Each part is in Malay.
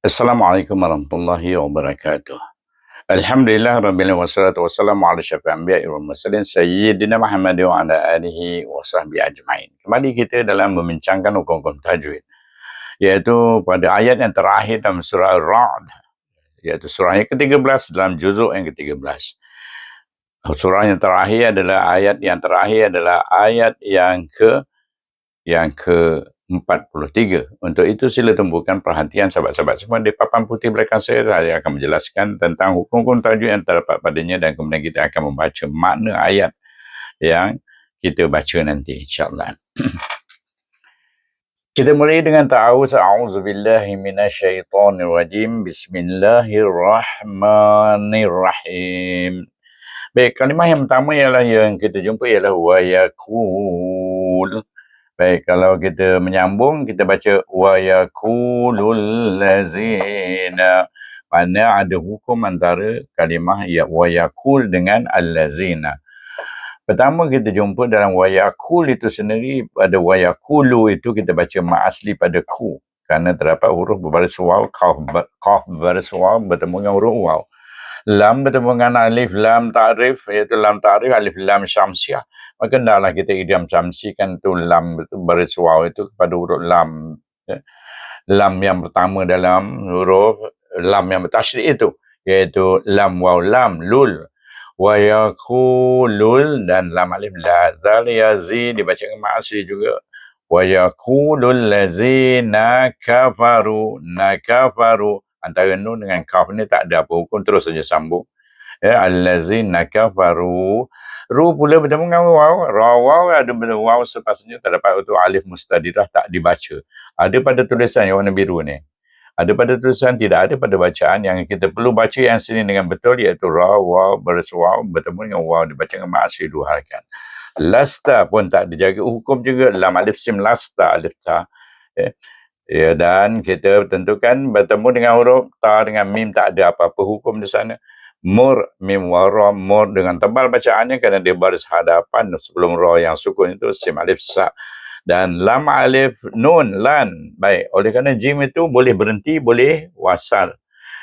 Assalamualaikum warahmatullahi wabarakatuh. Alhamdulillah rabbil alamin wassalatu wassalamu ala syafil anbiya'i wal mursalin sayyidina Muhammad wa ala alihi wa sahbihi ajma'in. Kembali kita dalam membincangkan hukum-hukum tajwid, iaitu pada ayat yang terakhir dalam surah Ar-Ra'd, iaitu surah yang ke-13 dalam juzuk yang ke-13. Surah yang terakhir adalah ayat yang ke-43. Untuk itu sila tumpukan perhatian sahabat-sahabat semua di papan putih belakang saya akan menjelaskan tentang hukum-hukum tajwid yang terdapat padanya, dan kemudian kita akan membaca makna ayat yang kita baca nanti, insya-Allah. Kita mulai dengan ta'awuz. A'udzubillahi minasyaitonirrajim. Bismillahirrahmanirrahim. Baik, kalimah yang pertama yang kita jumpa ialah wa yakul. Baik, kalau kita menyambung, kita baca wa yakulul lazina. Mana ada hukum antara kalimah wa yakul dengan al-lazina. Pertama kita jumpa dalam wa yakul itu sendiri, pada wa yakulu itu kita baca ma asli pada ku, kerana terdapat huruf berbaris waw, qaf berbaris waw bertemu dengan huruf waw. Lam bertemu dengan alif lam ta'rif, iaitu lam ta'rif alif lam syamsiah. Maka hendaklah kita idgham syamsikan tu lam baris waw itu kepada huruf lam. Lam yang pertama dalam huruf lam yang bertasydid itu, iaitu lam waw lam lul. Wa yakulul, dan lam alif la zal yazi dibaca dengan ma'asri juga. Wa yakulul lazina kafaru, nakafaru, antara nun dengan kaf ni tak ada apa hukum, terus saja sambung. Allazina kafaru. Ru pula bertemu dengan waw. Waw ada waw sepasnya terdapat untuk alif mustadirah tak dibaca. Ada pada tulisan yang warna biru ni. Ada pada tulisan, tidak ada pada bacaan. Yang kita perlu baca yang sini dengan betul, iaitu ra, waw, baris waw bertemu dengan waw dibaca dengan ma'asri dua harakat. Lasta pun tak dijaga hukum juga. Lam alif sim lasta alif ta. Ya, dan kita tentukan bertemu dengan huruf ta dengan mim, tak ada apa-apa hukum di sana. Mur, mim wara, mur dengan tebal bacaannya kerana dia baris hadapan sebelum ra yang sukun itu sim alif sa. Dan lam alif nun lan. Baik, oleh kerana jim itu boleh berhenti, boleh wasal,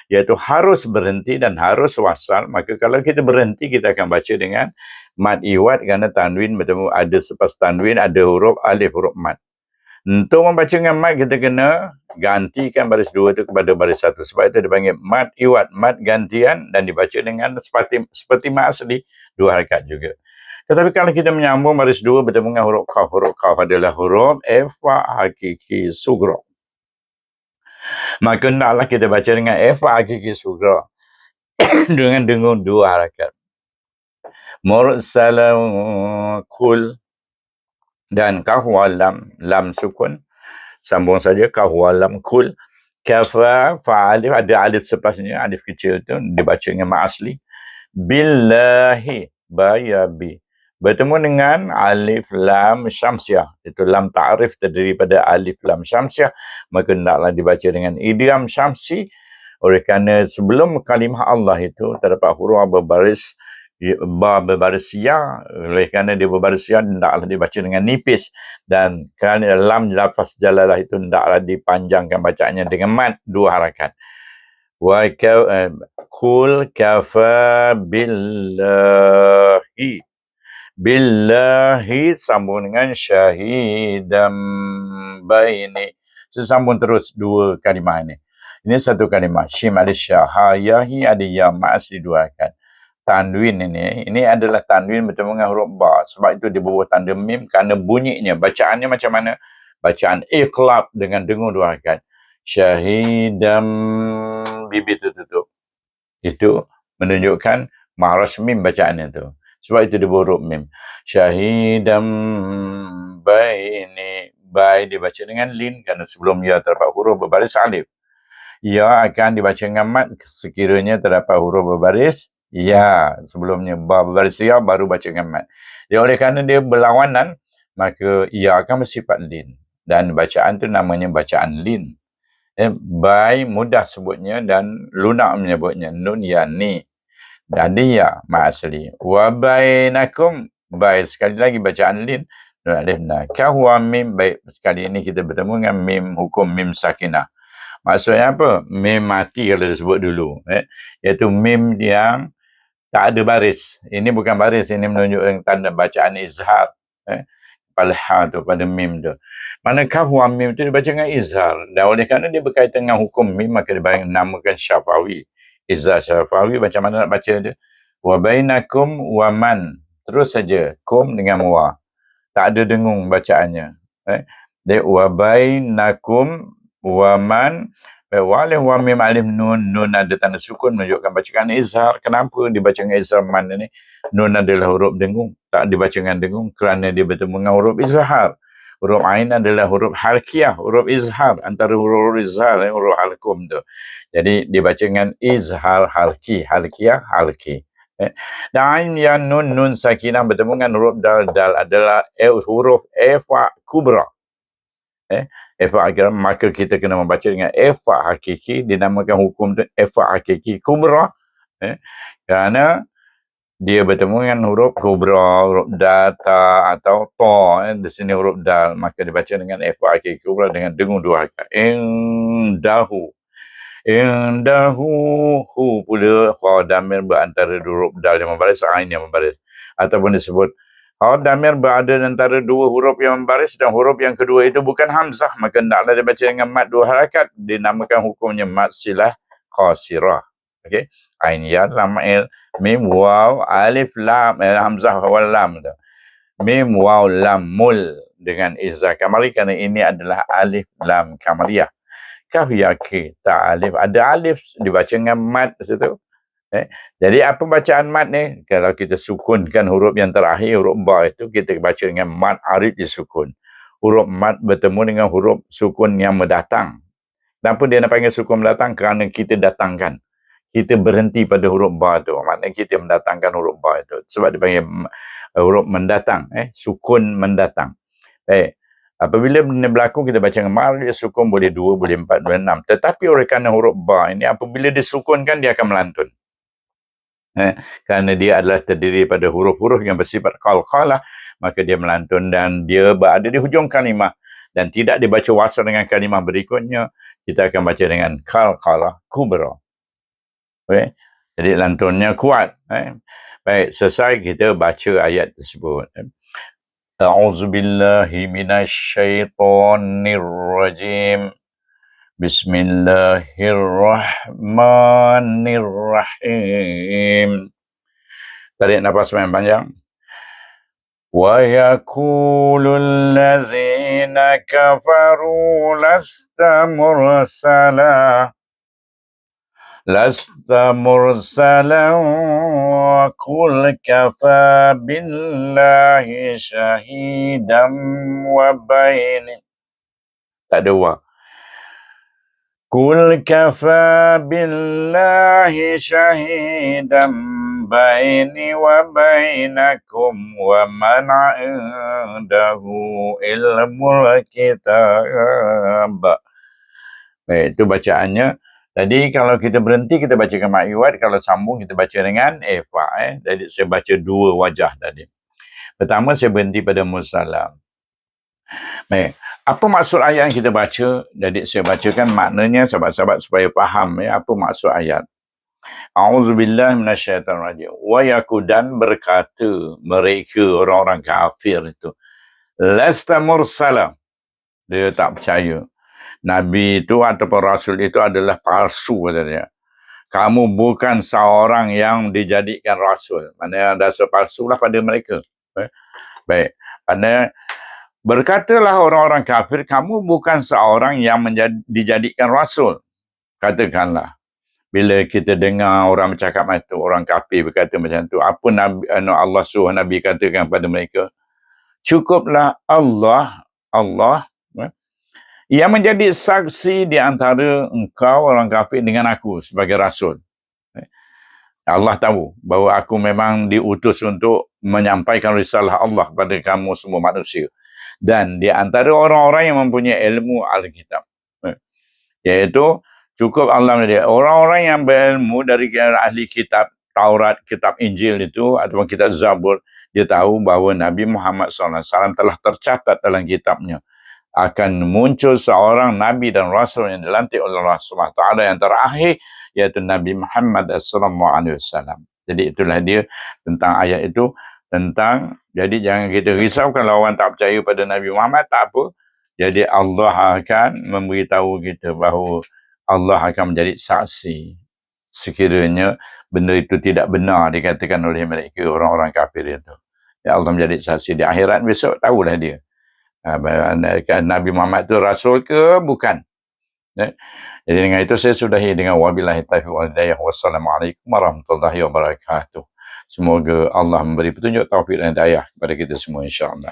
iaitu harus berhenti dan harus wasal. Maka kalau kita berhenti, kita akan baca dengan mad iwad, kerana tanwin bertemu, ada selepas tanwin ada huruf alif, huruf mad. Untuk membaca dengan mad, kita kena gantikan baris dua itu kepada baris satu. Sebab itu dipanggil mad iwad, mad gantian, dan dibaca dengan seperti mad asli, dua harakat juga. Tetapi kalau kita menyambung baris dua bertemu dengan huruf kaf adalah huruf ifa hakiki sugro. Maka hendaklah kita baca dengan ifa hakiki sugro dengan dengung dua harakat. Mursalam kul, dan kaf walam lam sukun, sambung saja kaf walam kul. Kafa fa alif, ada alif sepasnya, alif kecil tu dibaca dengan ma asli. Billahi, bayabi, bertemu dengan alif lam syamsiah, itu lam ta'rif terdiri pada alif lam syamsiah, maka hendaklah dibaca dengan idgham syamsi. Oleh kerana sebelum kalimah Allah itu terdapat huruf berbaris ba berbaris ya, oleh kerana dia berbaris ya, hendaklah dibaca dengan nipis, dan kerana lam lafaz jalalah itu hendaklah dipanjangkan bacaannya dengan mad dua harakat. Wa kul kafa billahi, billahi sambung dengan syahidam baini. Sesambung terus dua kalimah ini. Ini satu kalimah. Syim ada syahayahi, ada ya ma'asli dua harakat. Tanwin ini adalah tanwin bertemu dengan huruf ba. Sebab itu di bawah tanda mim, kerana bunyinya, bacaannya macam mana? Bacaan iqlab dengan dengung dua harakat. Syahidam, bibir tertutup. Itu menunjukkan mahras mim bacaannya tu. Sebab itu dia huruf mim. Syahidam baini, bai dibaca dengan lin kerana sebelum ya terdapat huruf berbaris alif. Ya akan dibaca dengan mad sekiranya terdapat huruf berbaris ya. Sebelumnya ba berbaris ya, baru baca dengan mad. Ya, oleh kerana dia berlawanan, maka ia akan bersifat lin. Dan bacaan tu namanya bacaan lin. Bai mudah sebutnya dan lunak menyebutnya. Nun ya ni. Dan dia ma'asli. Wa bainakum, bai sekali lagi bacaan lin. Nun alif na. Kahwa mim, baik sekali ini kita bertemu dengan mim, hukum mim sakinah. Maksudnya apa? Mim mati kalau disebut dulu. Iaitu mim yang tak ada baris. Ini bukan baris, ini menunjukkan tanda bacaan izhar. Pada ha tu, pada mim tu. Manakah huwa mim tu dibaca dengan izhar. Dan oleh kerana dia berkaitan dengan hukum mim, maka dinamakan syafawi. Izhar syafawi, macam mana nak baca dia? Wa bainakum wa man. Terus saja. Kum dengan wa. Tak ada dengung bacaannya. Dia wa bainakum wa man. Walih wa mim alif nun. Nun ada tanda sukun menunjukkan bacaan izhar. Kenapa dibaca dengan izhar man ini? Nun adalah huruf dengung. Tak dibaca dengan dengung kerana dia bertemu dengan huruf izhar. Huruf ain adalah huruf halqiyah, huruf izhar. Antara huruf izhar, huruf halqum tu. Jadi dibaca dengan izhar halqi. Halqiyah, halqi. Dan ain yang nun sakinah bertemu dengan huruf dal. Dal adalah huruf efa kubra. Efa hakiki, maka kita kena membaca dengan efa hakiki, dinamakan hukum tu efa hakiki kubra, kerana dia bertemu dengan huruf kubra, huruf data atau ta, di sini huruf dal, maka dibaca dengan efa hakiki kubra dengan dengung dua harakat. Indahu hu pula kha damir berantara huruf dal yang membaris, ain yang membaris, ataupun disebut kha damir berada antara dua huruf yang membaris dan huruf yang kedua itu bukan hamzah, maka hendaklah dibaca dengan mad dua harakat, dinamakan hukumnya mad silah qasirah. Okey, ain ya lam mim waw alif lam hamzah wal lam tu. Mim waw lam mul dengan izzah kamari, kerana ini adalah alif lam kamariyah. Kaf ya ke ta alif, ada alif dibaca dengan mad situ. Jadi apa bacaan mad ni? Kalau kita sukunkan huruf yang terakhir, huruf ba itu, kita baca dengan mad arif disukun. Huruf mad bertemu dengan huruf sukun yang mendatang. Kenapa dia nak panggil sukun mendatang? Kerana kita datangkan. Kita berhenti pada huruf ba tu. Maknanya kita mendatangkan huruf ba itu. Sebab dia panggil huruf mendatang. Sukun mendatang. Apabila benda berlaku, kita baca dengan mad, dia sukun boleh 2, boleh 4, boleh 6. Tetapi oleh kerana huruf ba ini, apabila disukunkan, dia akan melantun. Kerana dia adalah terdiri pada huruf-huruf yang bersifat qalqalah, maka dia melantun dan dia berada di hujung kalimah dan tidak dibaca wasal dengan kalimah berikutnya. Kita akan baca dengan qalqalah kubra. Okay? Jadi lantunnya kuat. Baik, selesai kita baca ayat tersebut. A'udzubillahi minasyaitonirrajim. Bismillahirrahmanirrahim. Tarik nafas panjang. Wa yaqulul ladzina kafaru lasta mursalan wa qul kafa billahi syahidan wa baini. Tak ada wa. Qul kafa billahi syahidan baini wa bainakum wa man 'indahu ilmul kitab. Baik, itu bacaannya. Jadi kalau kita berhenti, kita bacakan ma'iwat. Kalau sambung, kita baca dengan efa. Jadi saya baca dua wajah tadi. Pertama, saya berhenti pada musallam. Baik, apa maksud ayat yang kita baca? Jadi saya bacakan maknanya sahabat-sahabat supaya faham apa maksud ayat. A'udzubillahi minasyaitonirrajim. Wa yakudan berkata mereka orang-orang kafir itu, lasta mursala. Dia tak percaya Nabi itu ataupun Rasul itu adalah palsu, kata dia. Kamu bukan seorang yang dijadikan Rasul. Maksudnya dasar palsu lah pada mereka. Baik. Maksudnya berkatalah orang-orang kafir, kamu bukan seorang yang dijadikan Rasul. Katakanlah. Bila kita dengar orang bercakap macam tu, orang kafir berkata macam tu, apa Nabi, Allah suruh Nabi katakan pada mereka? Cukuplah Allah yang menjadi saksi di antara engkau orang kafir dengan aku sebagai Rasul. Allah tahu bahawa aku memang diutus untuk menyampaikan risalah Allah pada kamu semua manusia. Dan di antara orang-orang yang mempunyai ilmu Alkitab. Iaitu cukup Allah menjadi orang-orang yang berilmu dari ahli kitab Taurat, kitab Injil itu ataupun kitab Zabur, dia tahu bahawa Nabi Muhammad SAW telah tercatat dalam kitabnya akan muncul seorang Nabi dan Rasul yang dilantik oleh Allah SWT yang terakhir, iaitu Nabi Muhammad SAW. Jadi itulah dia tentang ayat itu. Jadi jangan kita risau kalau orang tak percaya pada Nabi Muhammad, tak apa. Jadi Allah akan memberitahu kita bahawa Allah akan menjadi saksi sekiranya benda itu tidak benar dikatakan oleh mereka orang-orang kafir itu. Ya, Allah menjadi saksi di akhirat besok, tahulah dia. Nabi Muhammad itu Rasul ke bukan. Ya. Jadi dengan itu saya sudahi dengan wabillahi taufiq wal hidayah. Wassalamualaikum warahmatullahi wabarakatuh. Semoga Allah memberi petunjuk, taufik dan hidayah kepada kita semua, insya-Allah.